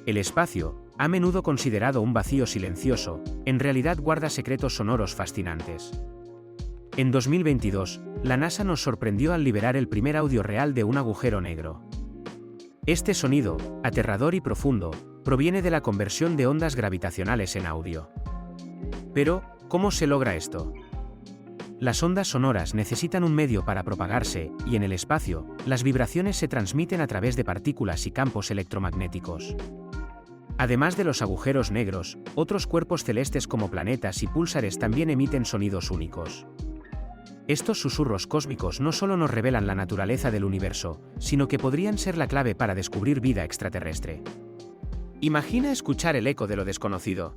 El espacio, a menudo considerado un vacío silencioso, en realidad guarda secretos sonoros fascinantes. En 2022, la NASA nos sorprendió al liberar el primer audio real de un agujero negro. Este sonido, aterrador y profundo, proviene de la conversión de ondas gravitacionales en audio. Pero, ¿cómo se logra esto? Las ondas sonoras necesitan un medio para propagarse, y en el espacio, las vibraciones se transmiten a través de partículas y campos electromagnéticos. Además de los agujeros negros, otros cuerpos celestes como planetas y púlsares también emiten sonidos únicos. Estos susurros cósmicos no solo nos revelan la naturaleza del universo, sino que podrían ser la clave para descubrir vida extraterrestre. Imagina escuchar el eco de lo desconocido.